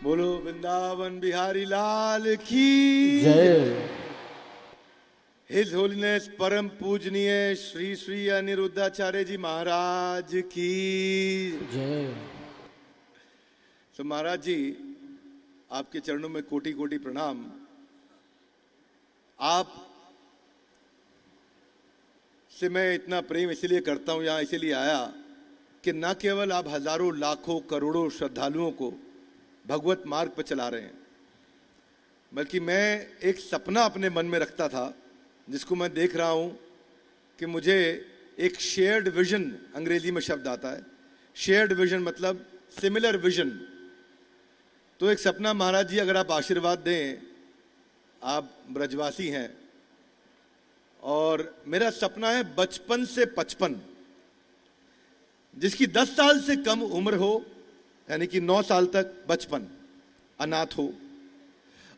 बोलो वृंदावन बिहारी लाल की जय। हिज होलीनेस परम पूजनीय श्री श्री अनिरुद्धाचार्य जी महाराज की जय। तो महाराज जी, आपके चरणों में कोटि कोटि प्रणाम। आप से मैं इतना प्रेम इसलिए करता हूं, यहां इसलिए आया कि न केवल आप हजारों लाखों करोड़ों श्रद्धालुओं को भगवत मार्ग पर चला रहे हैं, बल्कि मैं एक सपना अपने मन में रखता था जिसको मैं देख रहा हूं कि मुझे एक शेयर्ड विजन, अंग्रेजी में शब्द आता है शेयर्ड विजन, मतलब सिमिलर विजन। तो एक सपना महाराज जी, अगर आप आशीर्वाद दें, आप ब्रजवासी हैं और मेरा सपना है बचपन से 55, जिसकी 10 साल से कम उम्र हो, यानी कि 9 साल तक बचपन, अनाथ हो,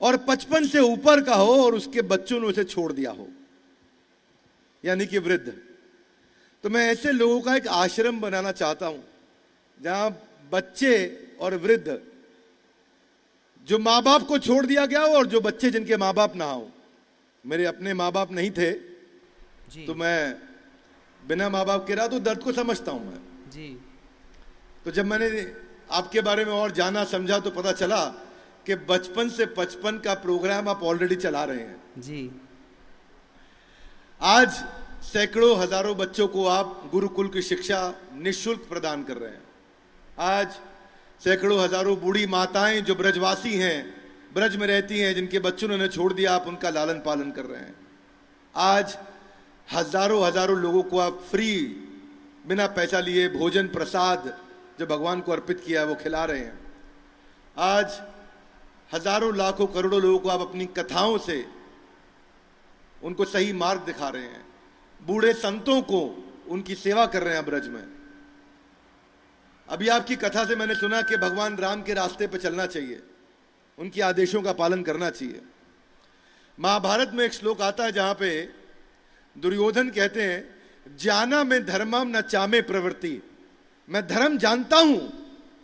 और 55 से ऊपर का हो और उसके बच्चों ने उसे छोड़ दिया हो, यानी कि वृद्ध। तो मैं ऐसे लोगों का एक आश्रम बनाना चाहता हूं जहां बच्चे और वृद्ध, जो माँ बाप को छोड़ दिया गया हो और जो बच्चे जिनके माँ बाप ना हो। मेरे अपने माँ बाप नहीं थे जी। तो मैं बिना माँ बाप के रहा, तो दर्द को समझता हूं मैं जी। तो जब मैंने आपके बारे में और जाना समझा तो पता चला कि बचपन से 55 का प्रोग्राम आप ऑलरेडी चला रहे हैं जी। आज सैकड़ों हजारों बच्चों को आप गुरुकुल की शिक्षा निःशुल्क प्रदान कर रहे हैं। आज सैकड़ों हजारों बूढ़ी माताएं जो ब्रजवासी हैं, ब्रज में रहती हैं, जिनके बच्चों ने उन्हें छोड़ दिया, आप उनका लालन पालन कर रहे हैं। आज हजारों लोगों को आप फ्री, बिना पैसा लिए भोजन प्रसाद जो भगवान को अर्पित किया है वो खिला रहे हैं। आज हजारों लाखों करोड़ों लोगों को आप अपनी कथाओं से उनको सही मार्ग दिखा रहे हैं। बूढ़े संतों को उनकी सेवा कर रहे हैं ब्रज में। अभी आपकी कथा से मैंने सुना कि भगवान राम के रास्ते पर चलना चाहिए, उनके आदेशों का पालन करना चाहिए। महाभारत में एक श्लोक आता है जहां पे दुर्योधन कहते हैं, जाना में धर्मम न चामे प्रवृत्ति, मैं धर्म जानता हूं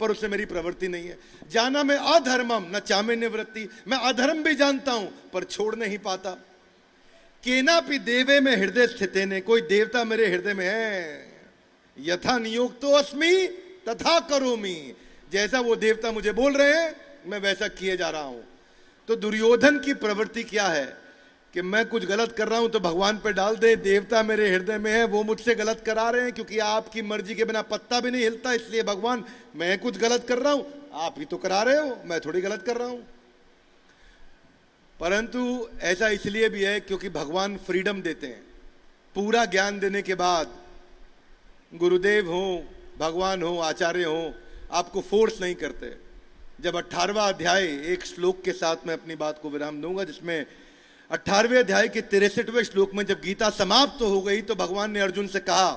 पर उससे मेरी प्रवृत्ति नहीं है। जाना में अधर्मम न चामे निवृत्ति, मैं अधर्म भी जानता हूं पर छोड़ नहीं पाता। केनापि देवे में हृदय स्थिते ने, कोई देवता मेरे हृदय में है। यथा नियोक्तो अस्मि तथा करोमि, जैसा वो देवता मुझे बोल रहे हैं मैं वैसा किए जा रहा हूं। तो दुर्योधन की प्रवृत्ति क्या है कि मैं कुछ गलत कर रहा हूं तो भगवान पे डाल दे, देवता मेरे हृदय में है, वो मुझसे गलत करा रहे हैं, क्योंकि आपकी मर्जी के बिना पत्ता भी नहीं हिलता, इसलिए भगवान मैं कुछ गलत कर रहा हूं, आप ही तो करा रहे हो, मैं थोड़ी गलत कर रहा हूं। परंतु ऐसा इसलिए भी है क्योंकि भगवान फ्रीडम देते हैं। पूरा ज्ञान देने के बाद गुरुदेव हो, भगवान हो, आचार्य हो, आपको फोर्स नहीं करते। जब 18वां अध्याय, एक श्लोक के साथ मैं अपनी बात को विराम दूंगा, जिसमें 18वें अध्याय के 63वें श्लोक में जब गीता समाप्त हो गई तो भगवान ने अर्जुन से कहा,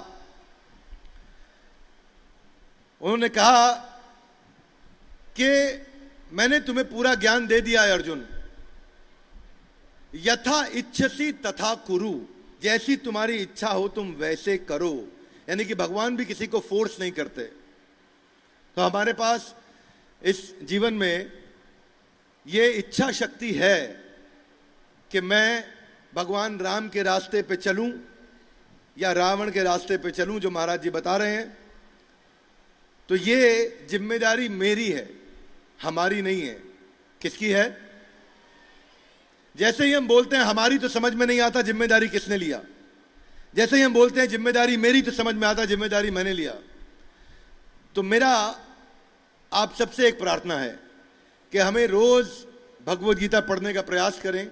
उन्होंने कहा कि मैंने तुम्हें पूरा ज्ञान दे दिया है अर्जुन, यथा इच्छसी तथा कुरु, जैसी तुम्हारी इच्छा हो तुम वैसे करो। यानी कि भगवान भी किसी को फोर्स नहीं करते। तो हमारे पास इस जीवन में ये इच्छा शक्ति है कि मैं भगवान राम के रास्ते पे चलूं या रावण के रास्ते पे चलूं, जो महाराज जी बता रहे हैं। तो ये जिम्मेदारी मेरी है, हमारी नहीं है। किसकी है? जैसे ही हम बोलते हैं हमारी, तो समझ में नहीं आता जिम्मेदारी किसने लिया। जैसे ही हम बोलते हैं जिम्मेदारी मेरी, तो समझ में आता जिम्मेदारी मैंने लिया। तो मेरा आप सबसे एक प्रार्थना है कि हमें रोज भगवद गीता पढ़ने का प्रयास करें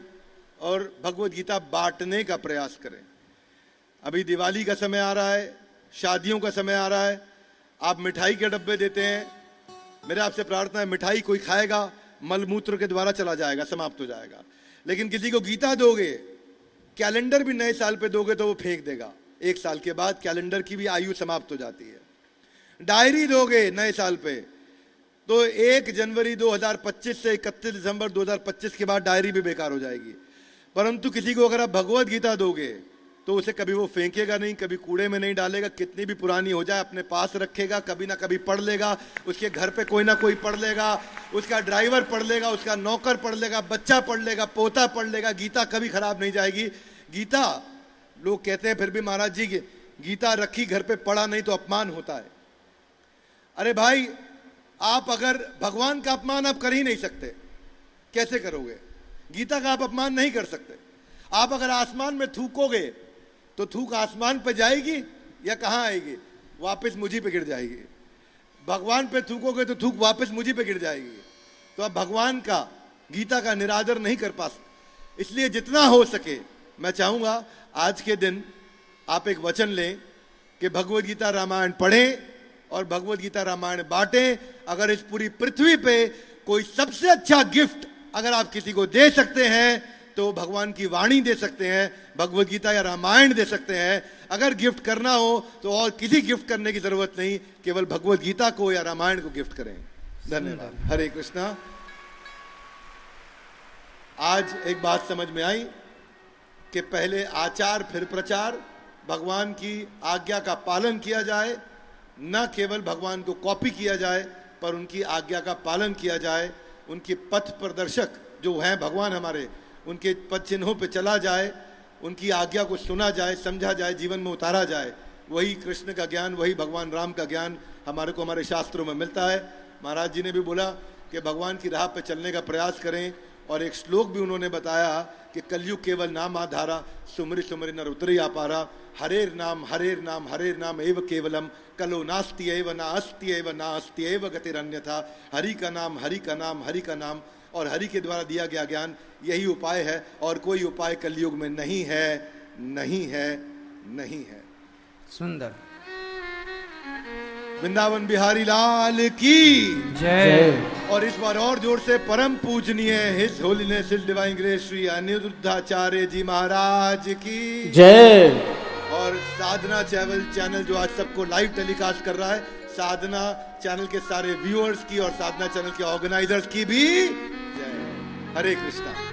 और भगवद गीता बांटने का प्रयास करें। अभी दिवाली का समय आ रहा है, शादियों का समय आ रहा है, आप मिठाई के डब्बे देते हैं। मेरा आपसे प्रार्थना है, मिठाई कोई खाएगा मलमूत्र के द्वारा चला जाएगा, समाप्त हो जाएगा। लेकिन किसी को गीता दोगे, कैलेंडर भी नए साल पे दोगे तो वो फेंक देगा। 1 साल के बाद कैलेंडर की भी आयु समाप्त हो जाती है। डायरी दोगे नए साल पे तो 1 जनवरी 2025 से 31 दिसंबर 2025 के बाद डायरी भी बेकार हो जाएगी। परंतु किसी को अगर आप भगवद गीता दोगे तो उसे कभी वो फेंकेगा नहीं, कभी कूड़े में नहीं डालेगा, कितनी भी पुरानी हो जाए अपने पास रखेगा, कभी ना कभी पढ़ लेगा, उसके घर पे कोई ना कोई पढ़ लेगा, उसका ड्राइवर पढ़ लेगा, उसका नौकर पढ़ लेगा, बच्चा पढ़ लेगा, पोता पढ़ लेगा। गीता कभी खराब नहीं जाएगी। गीता, लोग कहते हैं फिर भी महाराज जी गीता रखी घर पे पढ़ा नहीं तो अपमान होता है। अरे भाई, आप अगर भगवान का अपमान आप कर ही नहीं सकते, कैसे करोगे? गीता का आप अपमान नहीं कर सकते। आप अगर आसमान में थूकोगे तो थूक आसमान पे जाएगी या कहां आएगी? वापस मुझी पे गिर जाएगी। भगवान पे थूकोगे तो थूक वापस मुझी पे गिर जाएगी। तो आप भगवान का, गीता का निरादर नहीं कर पा सकते। इसलिए जितना हो सके मैं चाहूंगा आज के दिन आप एक वचन लें कि भगवद गीता रामायण पढ़ें और भगवद गीता रामायण बांटें। अगर इस पूरी पृथ्वी पे कोई सबसे अच्छा गिफ्ट अगर आप किसी को दे सकते हैं तो भगवान की वाणी दे सकते हैं, भगवद गीता या रामायण दे सकते हैं। अगर गिफ्ट करना हो तो और किसी गिफ्ट करने की जरूरत नहीं, केवल भगवद गीता को या रामायण को गिफ्ट करें। धन्यवाद। हरे कृष्णा। आज एक बात समझ में आई कि पहले आचार फिर प्रचार, भगवान की आज्ञा का पालन किया जाए, न केवल भगवान को कॉपी किया जाए पर उनकी आज्ञा का पालन किया जाए। उनके पथ प्रदर्शक जो हैं भगवान हमारे, उनके पद चिन्हों पे चला जाए, उनकी आज्ञा को सुना जाए, समझा जाए, जीवन में उतारा जाए। वही कृष्ण का ज्ञान, वही भगवान राम का ज्ञान हमारे को हमारे शास्त्रों में मिलता है। महाराज जी ने भी बोला कि भगवान की राह पे चलने का प्रयास करें, और एक श्लोक भी उन्होंने बताया कि कलयुग केवल नाम आधारा, सुमरि सुमरि नर उतरी आपारा। हरेर नाम एव केवलम, कलो नास्ति एव ना अस्ति एव गतिरन्यथा। हरि का नाम, हरि का नाम, हरि का नाम, और हरि के द्वारा दिया गया ज्ञान यही उपाय है, और कोई उपाय कलयुग में नहीं है, नहीं है, नहीं है। सुंदर। वृंदावन बिहारी लाल की जय। और इस बार और जोर से परम पूजनीय his holiness his divine grace Shri Aniruddhacharya ji Maharaj की जय। और साधना चैनल जो आज सबको लाइव टेलीकास्ट कर रहा है, साधना चैनल के सारे व्यूअर्स की और साधना चैनल के ऑर्गेनाइजर्स की भी जय। हरे कृष्णा।